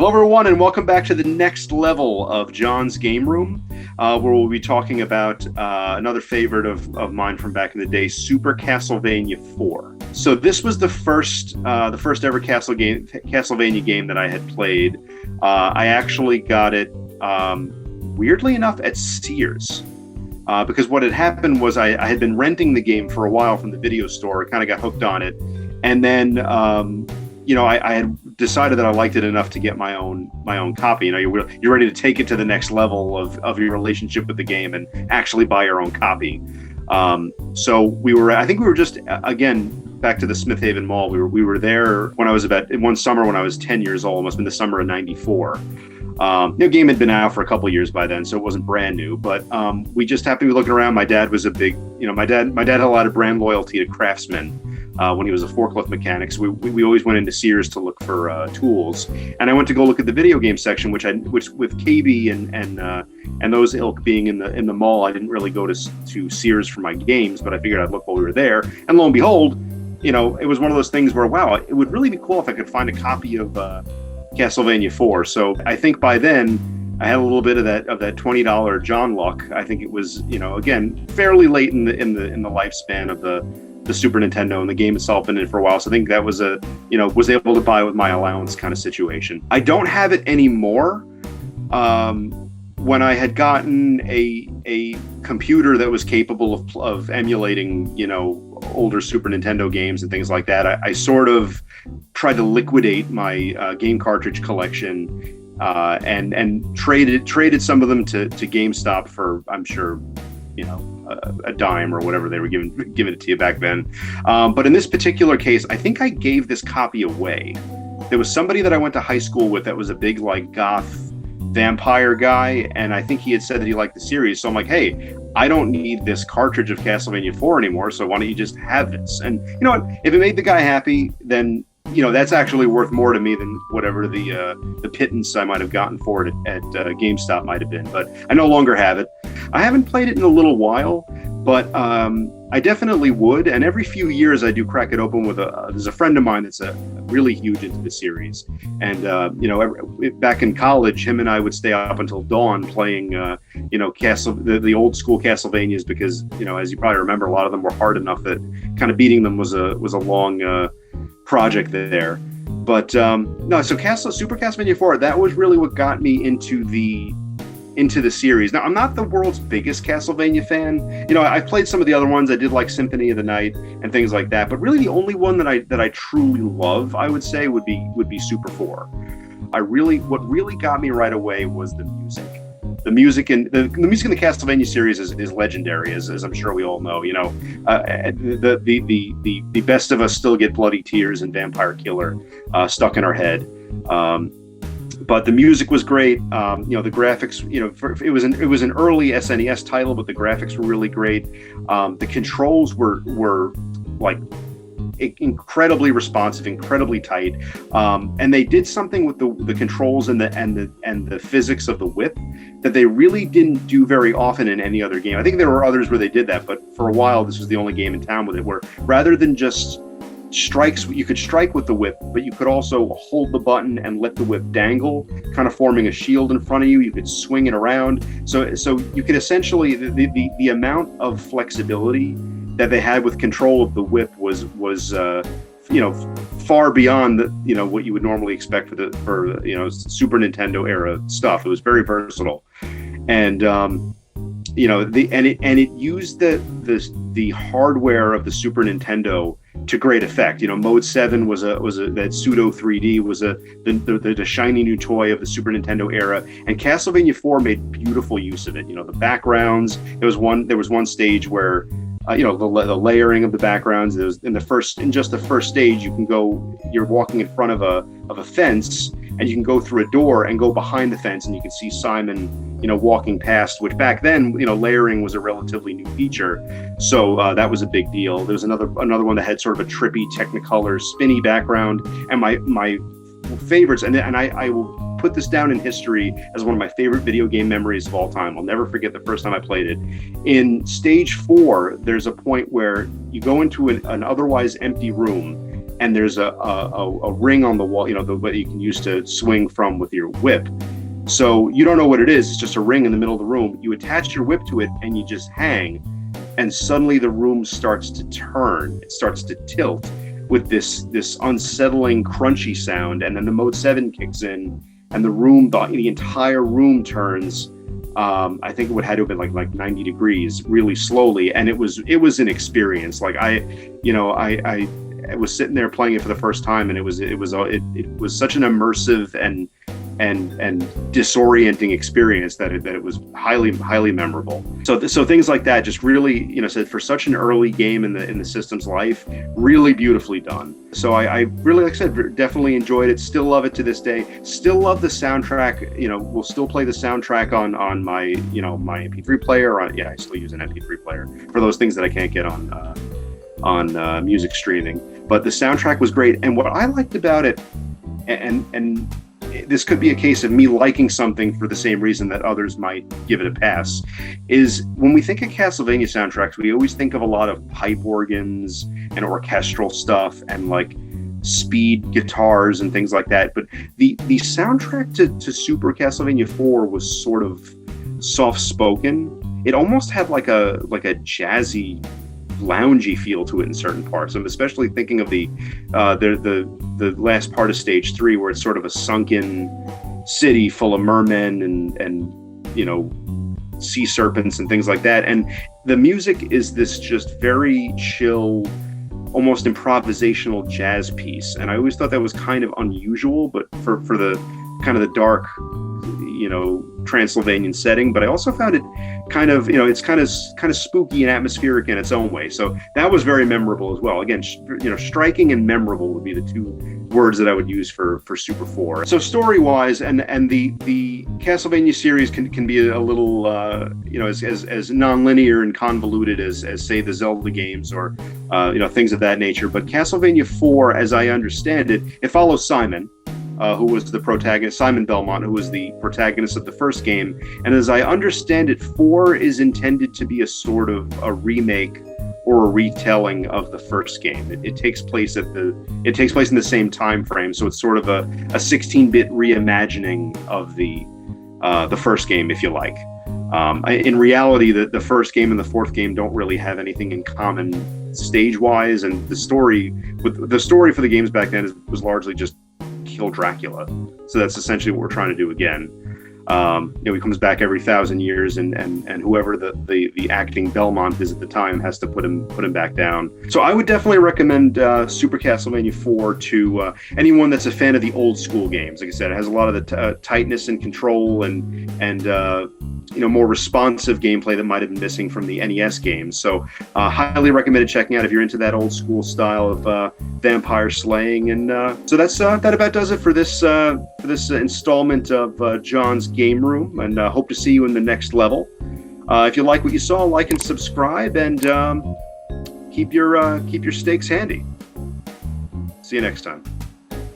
Hello, everyone, and welcome back to the next level of John's Game Room, where we'll be talking about another favorite of mine from back in the day, Super Castlevania IV. So this was the first ever Castlevania game that I had played. I actually got it, weirdly enough, at Sears. Because what had happened was I had been renting the game for a while from the video store, kind of got hooked on it, and then I had decided that I liked it enough to get my own copy. You're ready to take it to the next level of your relationship with the game and actually buy your own copy. So I think we were just, again, back to the Smith Haven Mall. We were there when I was one summer when I was 10 years old, must have been the summer of '94. The game had been out for a couple of years by then, so it wasn't brand new, but we just happened to be looking around. My dad was a big, my dad had a lot of brand loyalty to Craftsman. When he was a forklift mechanic, so we always went into Sears to look for tools. And I went to go look at the video game section, which with KB and those ilk being in the mall, I didn't really go to Sears for my games, but I figured I'd look while we were there. And lo and behold, it was one of those things where, wow, it would really be cool if I could find a copy of Castlevania IV. So I think by then I had a little bit of that $20 John luck. I think it was, again, fairly late in the lifespan of the Super Nintendo, and the game itself been in for a while. So I think that was was able to buy with my allowance kind of situation. I don't have it anymore. When I had gotten a computer that was capable of emulating, older Super Nintendo games and things like that, I sort of tried to liquidate my game cartridge collection and traded some of them to GameStop for, I'm sure, a dime or whatever they were giving it to you back then. But in this particular case, I think I gave this copy away. There was somebody that I went to high school with that was a big goth vampire guy, and I think he had said that he liked the series. So I'm like, hey, I don't need this cartridge of Castlevania IV anymore, so why don't you just have this? And you know what? If it made the guy happy, then that's actually worth more to me than whatever the pittance I might have gotten for it at GameStop might have been. But I no longer have it. I haven't played it in a little while, but I definitely would. And every few years I do crack it open with there's a friend of mine that's really huge into the series. And, back in college, him and I would stay up until dawn playing, the old school Castlevanias because, as you probably remember, a lot of them were hard enough that kind of beating them was a long project there. But so Super Castlevania IV, that was really what got me into the series. Now, I'm not the world's biggest Castlevania fan. I've played some of the other ones. I did like Symphony of the Night and things like that. But really, the only one that I truly love, I would say, would be Super 4. What really got me right away was the music. The music in the Castlevania series is legendary, as I'm sure we all know. The best of us still get Bloody Tears and Vampire Killer stuck in our head. But the music was great. The graphics, it was an early SNES title, but the graphics were really great. The controls were like incredibly responsive, incredibly tight, and they did something with the controls and the physics of the whip that they really didn't do very often in any other game. I think there were others where they did that, but for a while this was the only game in town with it, where rather than just strikes, you could strike with the whip, but you could also hold the button and let the whip dangle, kind of forming a shield in front of you. You could swing it around, so you could essentially, the amount of flexibility that they had with control of the whip was far beyond what you would normally expect for Super Nintendo era stuff. It was very versatile, and it used the hardware of the Super Nintendo to great effect. Mode 7 was that pseudo 3D was the shiny new toy of the Super Nintendo era, and Castlevania IV made beautiful use of it. The backgrounds. There was one stage where the layering of the backgrounds. There's in just the first stage, you're walking in front of a fence, and you can go through a door and go behind the fence, and you can see Simon, walking past, which back then, layering was a relatively new feature. So that was a big deal. There was another one that had sort of a trippy Technicolor spinny background, and my favorites, and I will put this down in history as one of my favorite video game memories of all time. I'll never forget the first time I played it. In stage 4, there's a point where you go into an otherwise empty room, and there's a ring on the wall, what you can use to swing from with your whip. So you don't know what it is. It's just a ring in the middle of the room. You attach your whip to it and you just hang, and suddenly the room starts to turn. It starts to tilt with this unsettling crunchy sound, and then the mode 7 kicks in, and the entire room turns. I think it would have to have been like 90 degrees really slowly, and it was an experience. Like I was sitting there playing it for the first time, and it was such an immersive and disorienting experience that it was highly memorable. So things like that just really, said for such an early game in the system's life, really beautifully done. So I really, like I said, definitely enjoyed it. Still love it to this day. Still love the soundtrack. We'll still play the soundtrack on my my MP3 player. I still use an MP3 player for those things that I can't get on music streaming. But the soundtrack was great, and what I liked about it, and this could be a case of me liking something for the same reason that others might give it a pass, is when we think of Castlevania soundtracks, we always think of a lot of pipe organs and orchestral stuff and like speed guitars and things like that. But the soundtrack to Super Castlevania IV was sort of soft-spoken. It almost had like a jazzy, loungy feel to it in certain parts. I'm especially thinking of the last part of stage 3, where it's sort of a sunken city full of mermen and sea serpents and things like that. And the music is this just very chill, almost improvisational jazz piece. And I always thought that was kind of unusual, but for the kind of the dark, Transylvanian setting. But I also found it kind of, it's kind of spooky and atmospheric in its own way. So that was very memorable as well. Again, striking and memorable would be the two words that I would use for Super 4. So story-wise, and the Castlevania series can be a little, as non-linear and convoluted as say the Zelda games or things of that nature. But Castlevania 4, as I understand it, it follows Simon, who was the protagonist, Simon Belmont, who was the protagonist of the first game. And as I understand it, 4 is intended to be a sort of a remake or a retelling of the first game. It takes place in the same time frame, so it's sort of a 16-bit reimagining of the first game, if you like. In reality, the first game and the fourth game don't really have anything in common stage-wise, and the story for the games back then was largely just kill Dracula. So that's essentially what we're trying to do again. He comes back every 1,000 years, and whoever the acting Belmont is at the time has to put him back down. So I would definitely recommend Super Castlevania 4 to anyone that's a fan of the old school games. Like I said, it has a lot of the tightness and control and more responsive gameplay that might have been missing from the NES games. So highly recommended checking out if you're into that old school style of vampire slaying. And so that about does it for this installment of John's Game Room, and hope to see you in the next level. If you like what you saw, like and subscribe, and keep your stakes handy. See you next time.